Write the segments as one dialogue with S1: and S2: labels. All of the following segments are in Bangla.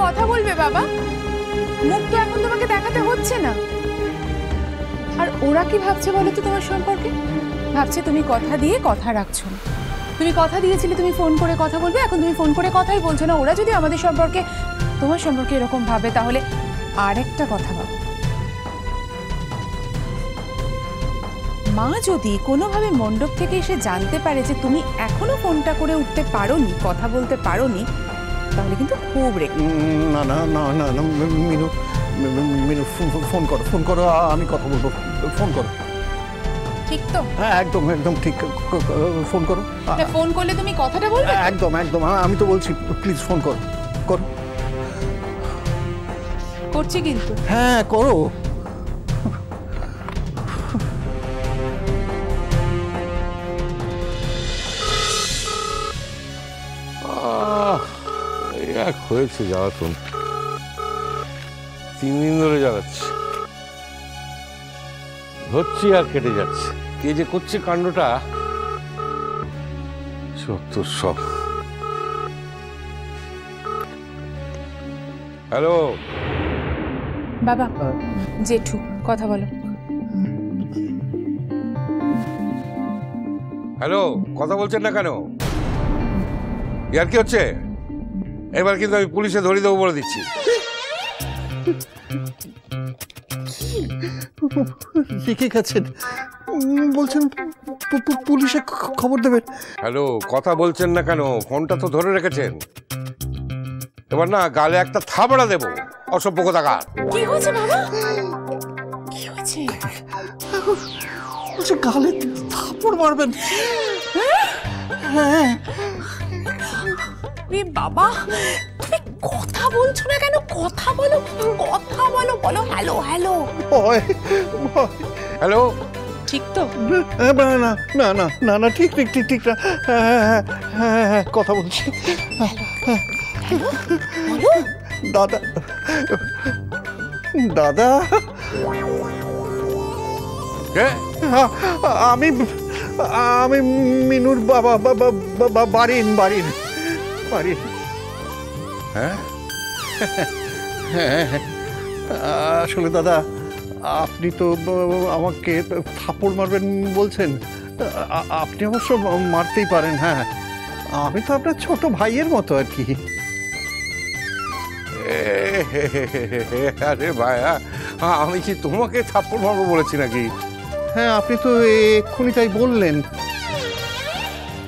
S1: কথা বলবে বাবা, মুখ তো এখন তোমাকে দেখাতে হচ্ছে না। আর ওরা কি ভাবছে বলো তো তোমার সম্পর্কে? ভাবছে তুমি কথা দিয়ে কথা রাখছো না। তুমি কথা দিয়েছিলে তুমি ফোন করে কথা বলবে, এখন তুমি ফোন করে কথাই বলছো না। ওরা যদি আমাদের সম্পর্কে, তোমার সম্পর্কে এরকম ভাবে, তাহলে আরেকটা কথা ভাবো, মা যদি কোনোভাবে মণ্ডপ থেকে এসে জানতে পারে যে তুমি এখনো ফোনটা করে উঠতে পারোনি, কথা বলতে পারোনি, তাহলে কিন্তু খুব রেগে।
S2: না না না না না মিনু, মিনু ফোন করো, ফোন করো, আমি কথা বলবো, ফোন করো।
S1: ঠিক তো?
S2: হ্যাঁ একদম একদম ঠিক, ফোন করো।
S1: ফোন করলে তুমি কথাটা বলবে?
S2: একদম একদম, আমি তো বলছি, প্লিজ ফোন করো, করো।
S1: করছি কিন্তু।
S2: হ্যাঁ করো।
S3: এক হয়েছে জ্বালাতন, 3 দিন ধরে জ্বালাচ্ছি, ধরছি আর কেটে যাচ্ছে। কে যে করছে কাণ্ডটা, সব। হ্যালো
S1: বাবা, জেঠু কথা বলো।
S3: হ্যালো, কথা বলছেন না কেন? ইয়ার কি হচ্ছে? এবার কিন্তু আমি পুলিশে ধরিয়ে দেবো বলে দিচ্ছি।
S2: রেখে গেছেন বলছেন, পুলিশে খবর দেবেন?
S3: হ্যালো, কথা বলছেন না কেন? ফোনটা তো ধরে রেখেছেন। এবার না গালে একটা থাবড়া দেবো, অসভ্য কোথাকার।
S1: কি হয়েছে বাবা? কি হয়েছে?
S2: বলছে গালে থাপড় মারবেন। হ্যাঁ
S1: বাবা, তুমি কথা বলছো না কেন? কথা বলো, কথা বলো, বলো হ্যালো হ্যালো।
S2: ভয় ভয়।
S3: হ্যালো,
S1: ঠিক তো?
S2: না না না না না না, ঠিক ঠিক ঠিক ঠিক না। হ্যাঁ হ্যাঁ হ্যাঁ, কথা বলছি। দাদা দাদা,
S3: কে?
S2: আমি আমি মিনুর বাবা, বাড়িন বাড়িন বাড়িন।
S3: হ্যাঁ
S2: হ্যাঁ আসলে দাদা, আপনি তো আমাকে থাপ্পড় মারবেন বলছেন। আপনি অবশ্য মারতেই পারেন, হ্যাঁ। আমি তো আপনার ছোট ভাইয়ের মতো আর কি।
S3: আরে ভাইয়া, আমি কি তোমাকে থাপ্পড় মারবো বলেছি নাকি?
S2: হ্যাঁ আপনি তো এক্ষুনি তাই বললেন।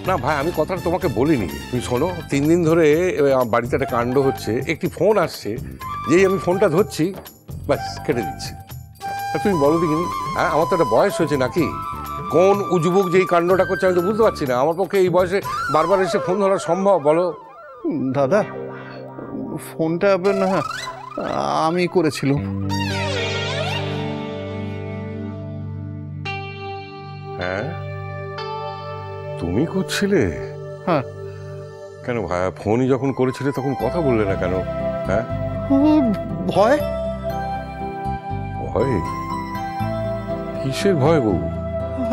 S3: না ভাই, আমি কথাটা তোমাকে বলিনি। তুমি শোনো, 3 দিন ধরে আমার বাড়িতে একটা কাণ্ড হচ্ছে। একটি ফোন আসছে, যেই আমি ফোনটা ধরছি ব্যাস কেটে দিচ্ছি। তুমি বলো দেখিনি, হ্যাঁ আমার তো একটা বয়স হয়েছে নাকি? কোন উজবুক যেই কাণ্ডটা করছে আমি তো বুঝতে পারছি না। আমার পক্ষে এই বয়সে বারবার এসে ফোন ধরা সম্ভব? বলো
S2: দাদা, ফোনটা না আমি করেছিলাম।
S3: হ্যাঁ তুমি করছিলে?
S2: হ্যাঁ।
S3: কেন ভাইয়া, ফোনই যখন করেছিলে তখন কথা বললে না কেন? হ্যাঁ
S2: ভয়।
S3: ভয়? কিসের ভয় বউ?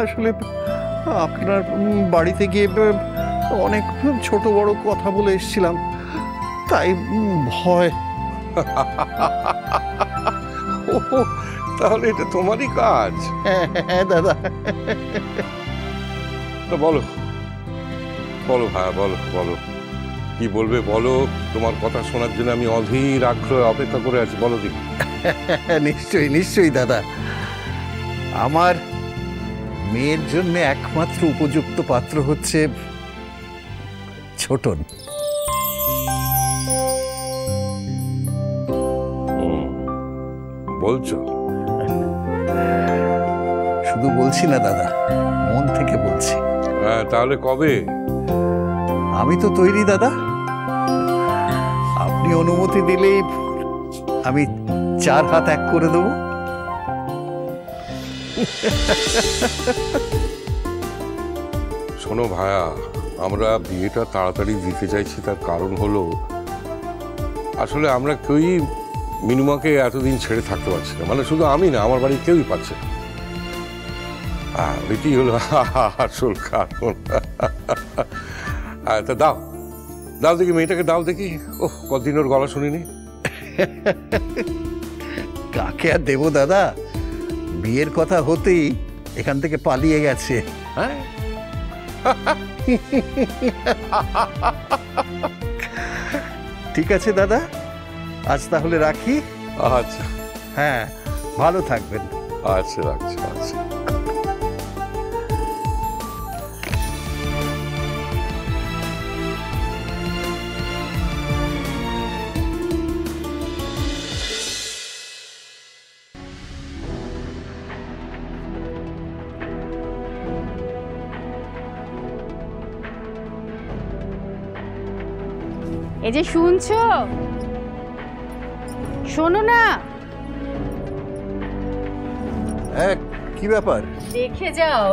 S2: আসলে আপনার বাড়িতে গিয়ে অনেক ছোট বড় কথা বলে এসেছিলাম, তাই ভয়।
S3: তাহলে এটা তোমারই কাজ?
S2: হ্যাঁ দাদা।
S3: বলো বলো ভাইয়া, বলো বলো, কি বলবে বলো। তোমার কথা শোনার জন্য আমি অধীর আগ্রহে অপেক্ষা করে আছি, বলো দেখি।
S2: নিশ্চয়ই নিশ্চয়ই দাদা, আমার মেয়ের জন্য একমাত্র উপযুক্ত পাত্র হচ্ছে ছোটন।
S3: বলছো?
S2: শুধু বলছি না দাদা, মন থেকে বলছি।
S3: হ্যাঁ তাহলে কবে?
S2: আমি তো তৈরি দাদা, আপনি অনুমতি দিলেই আমি 4 হাত এক করে দেবো।
S3: শোনো ভাইয়া, আমরা বিয়েটা তাড়াতাড়ি দিতে চাইছি, তার কারণ হলো আসলে আমরা কেউই মিনুমাকে এতদিন ছেড়ে থাকতে পারছি না। মানে শুধু আমি না, আমার বাড়ির কেউই পাচ্ছে না। এটি হলো আসল কারণ। তা দাও দাও দেখি, মেয়েটাকে দাও দেখি। ওহ, কতদিন ওর গলা শুনিনি।
S2: কাকে আর দেবো দাদা, বিয়ের কথা হতেই এখান থেকে পালিয়ে গেছে।
S3: হ্যাঁ,
S2: ঠিক আছে দাদা, আজ তাহলে রাখি।
S3: আচ্ছা
S2: হ্যাঁ, ভালো থাকবেন।
S3: আচ্ছা, রাখছি, আচ্ছা।
S4: এই যে শুনছো, শোনো না,
S2: হ্যাঁ, কি ব্যাপার?
S4: দেখে যাও।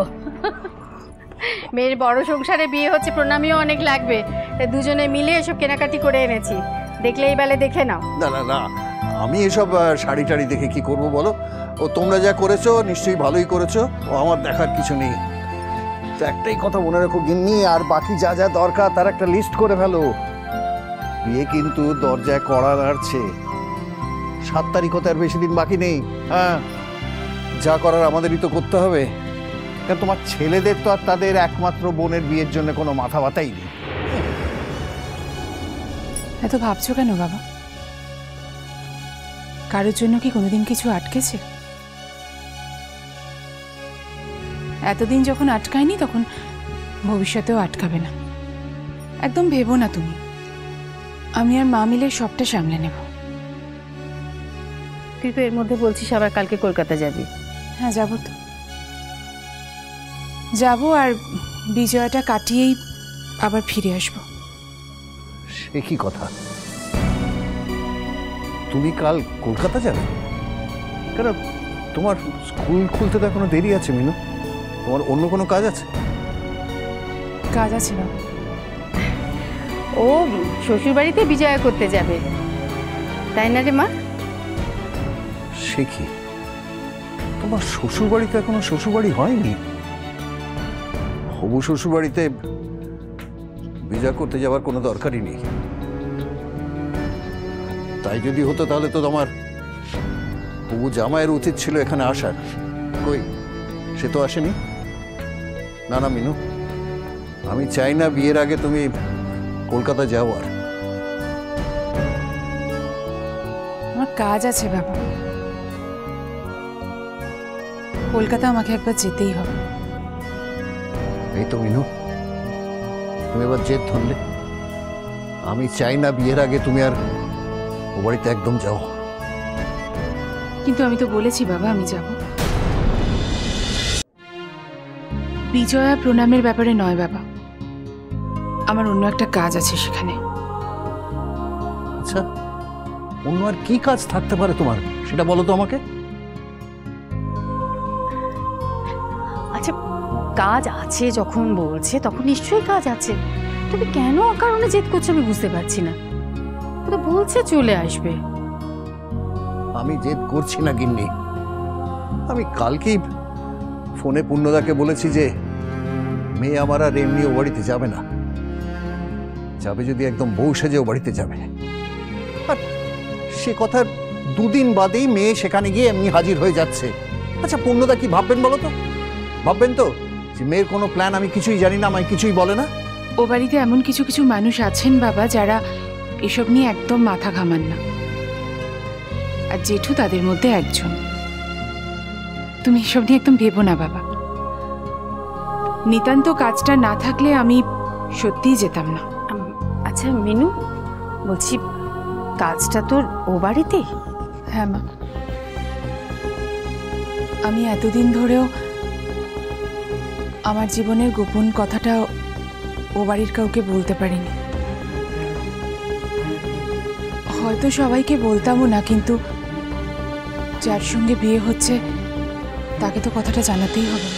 S4: মেয়ের বড় সংসারে বিয়ে হচ্ছে, প্রণামীও অনেক লাগবে, তাই দুজনে মিলে এসব কেনাকাটি করে এনেছি, দেখলেই বেলে দেখে নাও।
S2: না না না, আমি এসব শাড়ি টাড়ি দেখে কি করব বলো? ও তোমরা যা করেছো নিশ্চয়ই ভালোই করেছো, ও আমার দেখার কিছু নেই। তো একটাই কথা মনে রাখো গিন্নি, আর বাকি যা যা দরকার তার একটা লিস্ট করে ফেলো। বিয়ে কিন্তু দরজায় কড়া নাড়ছে, 7 তারিখ হতে আর বেশি দিন বাকি নেই। হ্যাঁ, যা করার আমাদেরই তো করতে হবে, কারণ তোমার ছেলেদের তো আর তাদের একমাত্র বোনের বিয়ের জন্য কোনো মাথা ব্যথাই নেই।
S1: এত ভাবছো কেন বাবা? কারোর জন্য কি কোনোদিন কিছু আটকেছে? এতদিন যখন আটকায়নি তখন ভবিষ্যতেও আটকাবে না। একদম ভেবো না তুমি, আমি আর মা মিলে সবটা সামলে নেব।
S4: তুই তো এর মধ্যে বলছিস আবার কালকে কলকাতা যাবি।
S1: হ্যাঁ, যাবো তো, যাবো, আর বিজয়াটা কাটিয়েই আবার ফিরে আসবো।
S2: সে কি কথা? তুমি কাল কলকাতা যাবে? কেন, তোমার স্কুল খুলতে তো এখনো দেরি আছে মিনু, তোমার অন্য কোনো কাজ আছে?
S1: কাজ আছে বাবা।
S4: ও শ্বশুর বাড়িতে বিজয়া করতে যাবে, তাই না রে মা?
S2: সে কি, তোমার শ্বশুর বাড়িতে এখনো শ্বশুর বাড়ি হয়নি? হবু শ্বশুর বাড়িতে বিজয় করতে যাওয়ার কোনো দরকারই নেই। তাই যদি হতো তাহলে তো তোমার হবু জামাইয়ের উচিত ছিল এখানে আসার। কই, সে তো আসেনি। না না মিনু, আমি চাই না বিয়ের আগে তুমি কলকাতা যাও। আর
S1: আমার কাজ আছে বাবা, কলকাতা আমাকে একবার যেতেই হবে।
S2: এই তো মিনু, তুমি এবার জেদ ধরলে। আমি চাই না বিয়ের আগে তুমি আর ও বাড়িতে একদম যাও।
S1: কিন্তু আমি তো বলেছি বাবা আমি যাব। বিজয়া প্রণামের ব্যাপারে নয় বাবা, আমার অন্য একটা কাজ আছে সেখানে।
S2: আচ্ছা, অন্য আর কি কাজ থাকতে পারে তোমার, সেটা বলো তো আমাকে।
S4: আচ্ছা, কাজ আছে যখন বলছে তখন নিশ্চয়ই কাজ আছে, তবে কেন অকারণে জেদ করছে আমি বুঝতে পারছি না। ও তো বলছে চলে আসবে।
S2: আমি জেদ করছি না গিন্নি, আমি কালকেই ফোনে পূর্ণদাকে বলেছি যে মেয়ে আমার আর এমনি ও বাড়িতে যাবে না, যাবে যদি একদম বউ সেজে ও বাড়িতে যাবে। আর সে কথার 2 দিন বাদেই মেয়ে সেখানে গিয়ে এমনি হাজির হয়ে যাচ্ছে। আচ্ছা, পূর্ণদা কি ভাববেন বলো তো? ভাববেন তো যে মেয়ের কোনো প্ল্যান আমি কিছুই জানি না, আমায় কিছুই বলে না?
S1: ও বাড়িতে এমন কিছু কিছু মানুষ আছেন বাবা যারা এসব নিয়ে একদম মাথা ঘামান না, আর জেঠু তাদের মধ্যে একজন। তুমি এসব নিয়ে একদম ভেবো না বাবা। নিতান্ত কাজটা না থাকলে আমি সত্যিই যেতাম না।
S4: আচ্ছা মিনু, বলছি কাজটা তোর ও বাড়িতে?
S1: হ্যাঁ মা, আমি এতদিন ধরেও আমার জীবনের গোপন কথাটা ও বাড়ির কাউকে বলতে পারিনি। হয়তো সবাইকে বলতামও না, কিন্তু যার সঙ্গে বিয়ে হচ্ছে তাকে তো কথাটা জানাতেই হবে।